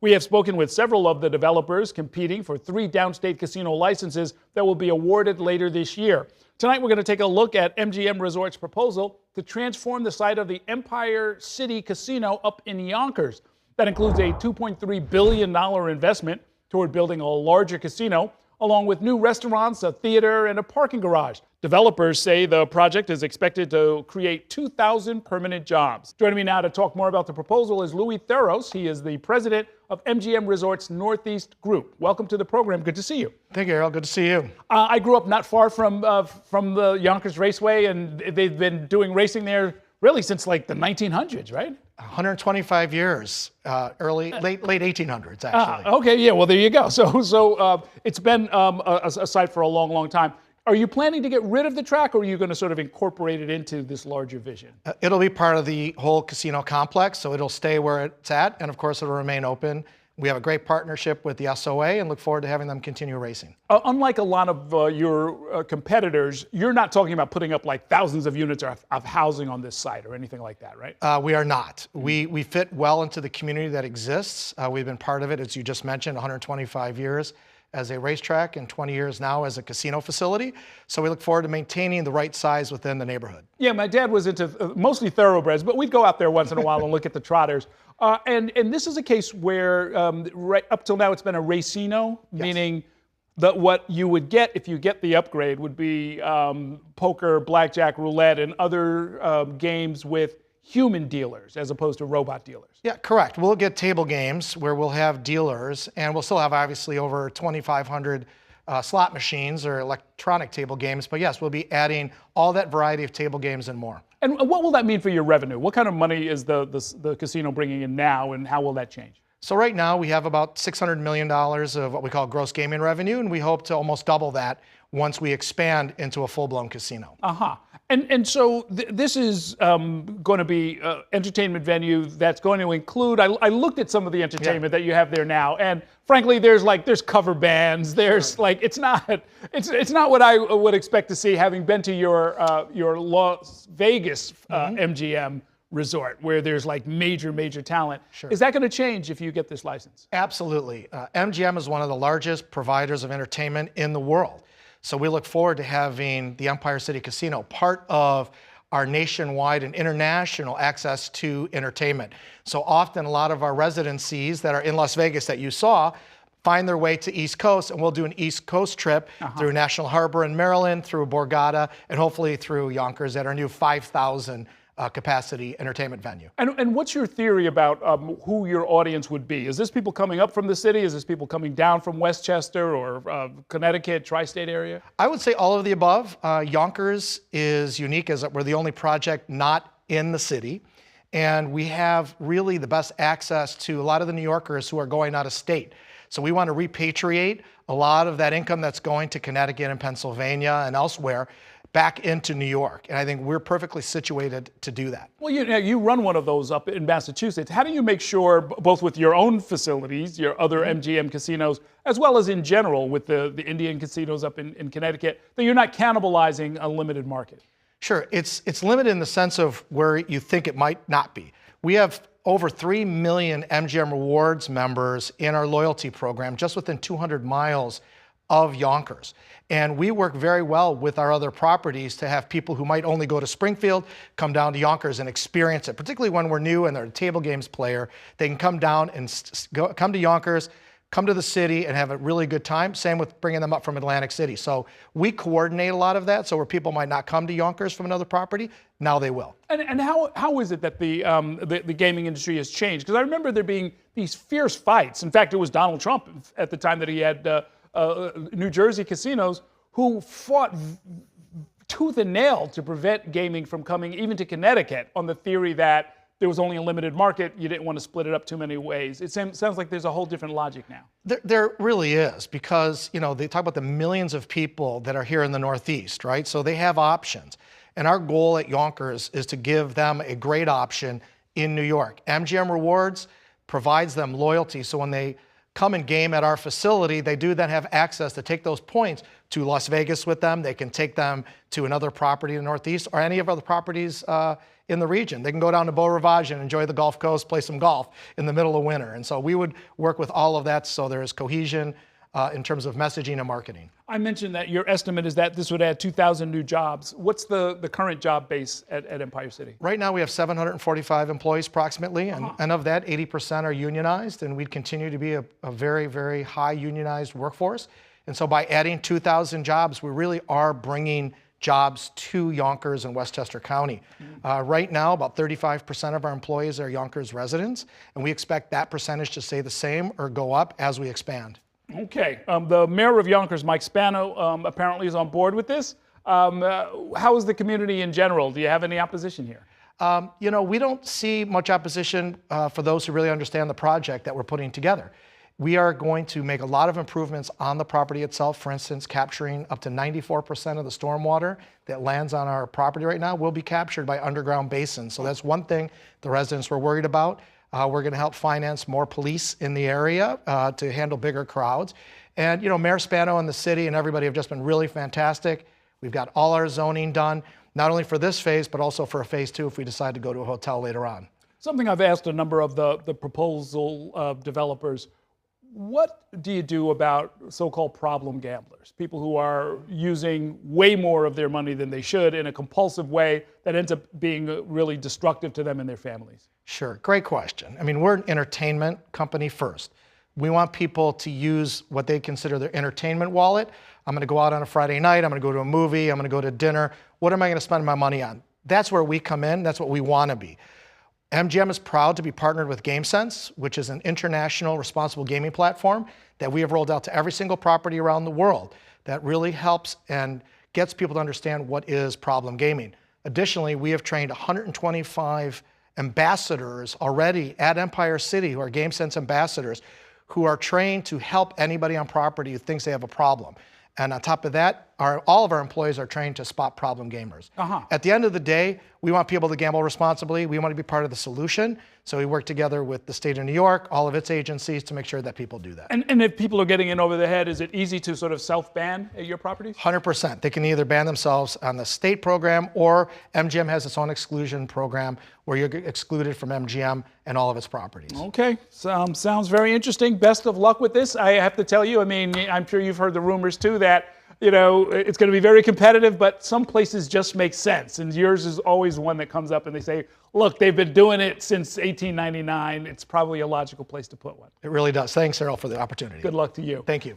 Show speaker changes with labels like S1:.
S1: We have spoken with several of the developers competing for 3 downstate casino licenses that will be awarded later this year. Tonight, we're going to take a look at MGM Resorts' proposal to transform the site of the Empire City Casino up in Yonkers. That includes a $2.3 billion investment toward building a larger casino, along with new restaurants, a theater, and a parking garage. Developers say the project is expected to create 2,000 permanent jobs. Joining me now to talk more about the proposal is Theros. He is the president of MGM Resorts Northeast Group. Welcome to the program. Good to see you.
S2: Thank you, Errol. Good to see you.
S1: I grew up not far from the Yonkers Raceway, and they've been doing racing there really since like the 1900s, right?
S2: 125 years, late 1800s, actually.
S1: Okay, yeah, well, there you go. So it's been a site for a long, long time. Are you planning to get rid of the track, or are you going to sort of incorporate it into this larger vision?
S2: It'll be part of the whole casino complex, so it'll stay where it's at, and of course, it'll remain open. We have a great partnership with the SOA and look forward to having them continue racing.
S1: Unlike a lot of your competitors, you're not talking about putting up like thousands of units of housing on this site or anything like that, right?
S2: We are not. We fit well into the community that exists. We've been part of it, as you just mentioned, 125 years as a racetrack and 20 years now as a casino facility. So we look forward to maintaining the right size within the neighborhood.
S1: Yeah, my dad was into mostly thoroughbreds, but we'd go out there once in a while and look at the trotters. And this is a case where right up till now it's been a racino, yes. Meaning that what you would get if you get the upgrade would be poker, blackjack, roulette, and other games with human dealers as opposed to robot dealers.
S2: Yeah, correct. We'll get table games where we'll have dealers, and we'll still have obviously over 2,500 slot machines or electronic table games. But yes, we'll be adding all that variety of table games and more.
S1: And what will that mean for your revenue? What kind of money is the casino bringing in now, and how will that change?
S2: So right now we have about $600 million of what we call gross gaming revenue, and we hope to almost double that once we expand into a full-blown casino.
S1: And so this is going to be an entertainment venue that's going to include, I looked at some of the entertainment that you have there now, and frankly, there's cover bands, there's like, it's not what I would expect to see, having been to your Las Vegas MGM resort, where there's like major talent.
S2: Sure.
S1: Is that going to change if you get this license?
S2: Absolutely. MGM is one of the largest providers of entertainment in the world. So we look forward to having the Empire City Casino part of our nationwide and international access to entertainment. So often a lot of our residencies that are in Las Vegas that you saw find their way to East Coast, and we'll do an East Coast trip through National Harbor in Maryland, through Borgata, and hopefully through Yonkers at our new 5,000 capacity entertainment venue.
S1: And what's your theory about who your audience would be? Is this people coming up from the city? Is this people coming down from Westchester or Connecticut, tri-state area?
S2: I would say all of the above. Yonkers is unique as we're the only project not in the city. And we have really the best access to a lot of the New Yorkers who are going out of state. So we want to repatriate a lot of that income that's going to Connecticut and Pennsylvania and elsewhere back into New York. And I think we're perfectly situated to do that.
S1: Well, you run one of those up in Massachusetts. How do you make sure, both with your own facilities, your other MGM casinos, as well as in general with the Indian casinos up in Connecticut, that you're not cannibalizing a limited market?
S2: Sure, it's limited in the sense of where you think it might not be. We have over 3 million MGM Rewards members in our loyalty program just within 200 miles of Yonkers. And we work very well with our other properties to have people who might only go to Springfield come down to Yonkers and experience it, particularly when we're new and they're a table games player. They can come down and come to Yonkers, come to the city and have a really good time. Same with bringing them up from Atlantic City. So we coordinate a lot of that, so where people might not come to Yonkers from another property, now they will.
S1: And how is it that the gaming industry has changed? Because I remember there being these fierce fights. In fact, it was Donald Trump at the time that he had New Jersey casinos who fought tooth and nail to prevent gaming from coming even to Connecticut on the theory that there was only a limited market, you didn't want to split it up too many ways. It sounds like there's a whole different logic now.
S2: There really is, because they talk about the millions of people that are here in the Northeast, right? So they have options. And our goal at Yonkers is to give them a great option in New York. MGM Rewards provides them loyalty, so when they come and game at our facility, they do then have access to take those points to Las Vegas with them. They can take them to another property in the Northeast or any of other properties in the region. They can go down to Beau Rivage and enjoy the Gulf Coast, play some golf in the middle of winter. And so we would work with all of that so there's cohesion in terms of messaging and marketing.
S1: I mentioned that your estimate is that this would add 2,000 new jobs. What's the current job base at Empire City?
S2: Right now we have 745 employees approximately, and of that 80% are unionized, and we continue to be a very, very high unionized workforce. And so by adding 2,000 jobs, we really are bringing jobs to Yonkers and Westchester County. Right now, about 35% of our employees are Yonkers residents, and we expect that percentage to stay the same or go up as we expand.
S1: Okay. The mayor of Yonkers, Mike Spano, apparently is on board with this. How is the community in general? Do you have any opposition here?
S2: We don't see much opposition for those who really understand the project that we're putting together. We are going to make a lot of improvements on the property itself. For instance, capturing up to 94% of the stormwater that lands on our property right now will be captured by underground basins. So that's one thing the residents were worried about. We're going to help finance more police in the area to handle bigger crowds. And, Mayor Spano and the city and everybody have just been really fantastic. We've got all our zoning done, not only for this phase, but also for a phase 2 if we decide to go to a hotel later on.
S1: Something I've asked a number of the proposal developers, what do you do about so-called problem gamblers, people who are using way more of their money than they should in a compulsive way that ends up being really destructive to them and their families?
S2: Sure, great question. I mean, we're an entertainment company first. We want people to use what they consider their entertainment wallet. I'm going to go out on a Friday night, I'm going to go to a movie, I'm going to go to dinner. What am I going to spend my money on? That's where we come in, that's what we want to be. MGM is proud to be partnered with GameSense, which is an international responsible gaming platform that we have rolled out to every single property around the world that really helps and gets people to understand what is problem gaming. Additionally, we have trained 125 ambassadors already at Empire City who are GameSense ambassadors who are trained to help anybody on property who thinks they have a problem. And on top of that, all of our employees are trained to spot problem gamers. At the end of the day, we want people to gamble responsibly. We want to be part of the solution. So we work together with the state of New York, all of its agencies to make sure that people do that.
S1: And if people are getting in over their head, is it easy to sort of self-ban at your properties?
S2: 100%. They can either ban themselves on the state program or MGM has its own exclusion program where you're excluded from MGM and all of its properties.
S1: Okay, sounds very interesting. Best of luck with this. I have to tell you, I mean, I'm sure you've heard the rumors too that it's going to be very competitive, but some places just make sense. And yours is always one that comes up and they say, look, they've been doing it since 1899. It's probably a logical place to put one.
S2: It really does. Thanks, Errol, for the opportunity.
S1: Good luck to you.
S2: Thank you.